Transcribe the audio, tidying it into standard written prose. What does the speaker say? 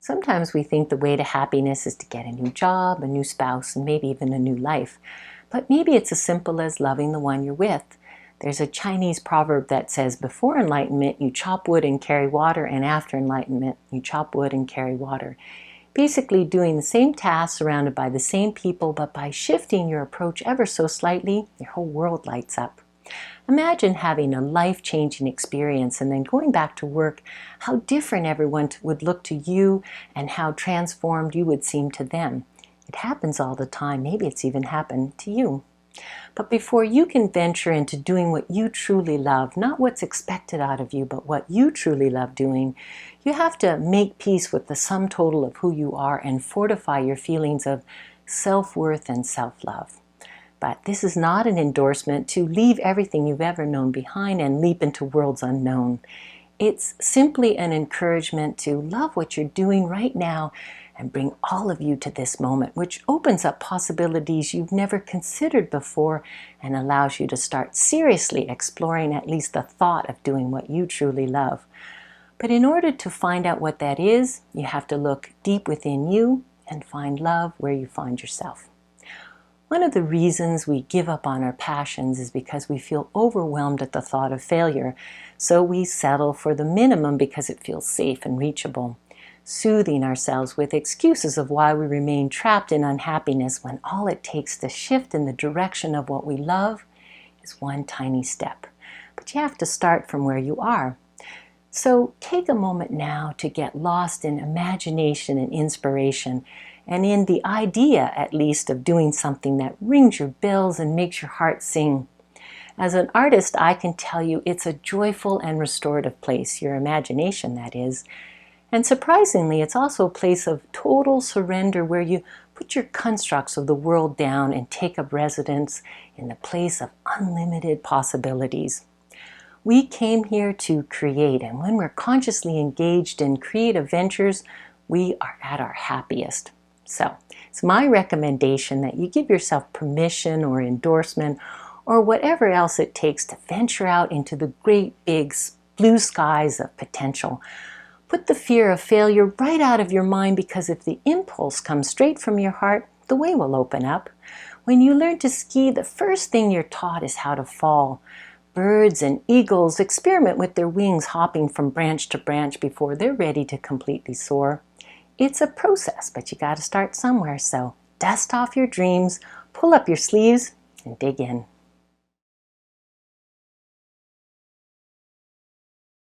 Sometimes we think the way to happiness is to get a new job, a new spouse, and maybe even a new life. But maybe it's as simple as loving the one you're with. There's a Chinese proverb that says, before enlightenment, you chop wood and carry water, and after enlightenment, you chop wood and carry water. Basically doing the same tasks surrounded by the same people, but by shifting your approach ever so slightly, your whole world lights up. Imagine having a life-changing experience and then going back to work, how different everyone would look to you and how transformed you would seem to them. It happens all the time. Maybe it's even happened to you. But before you can venture into doing what you truly love, not what's expected out of you, but what you truly love doing, you have to make peace with the sum total of who you are and fortify your feelings of self-worth and self-love. But this is not an endorsement to leave everything you've ever known behind and leap into worlds unknown. It's simply an encouragement to love what you're doing right now and bring all of you to this moment, which opens up possibilities you've never considered before and allows you to start seriously exploring at least the thought of doing what you truly love. But in order to find out what that is, you have to look deep within you and find love where you find yourself. One of the reasons we give up on our passions is because we feel overwhelmed at the thought of failure, so we settle for the minimum because it feels safe and reachable, soothing ourselves with excuses of why we remain trapped in unhappiness when all it takes to shift in the direction of what we love is one tiny step. But you have to start from where you are. So take a moment now to get lost in imagination and inspiration, and in the idea, at least, of doing something that rings your bells and makes your heart sing. As an artist, I can tell you it's a joyful and restorative place, your imagination, that is. And surprisingly, it's also a place of total surrender where you put your constructs of the world down and take up residence in the place of unlimited possibilities. We came here to create, and when we're consciously engaged in creative ventures, we are at our happiest. So it's my recommendation that you give yourself permission or endorsement or whatever else it takes to venture out into the great big blue skies of potential. Put the fear of failure right out of your mind, because if the impulse comes straight from your heart, the way will open up. When you learn to ski, the first thing you're taught is how to fall. Birds and eagles experiment with their wings, hopping from branch to branch before they're ready to completely soar. It's a process, but you got to start somewhere, so dust off your dreams, pull up your sleeves, and dig in.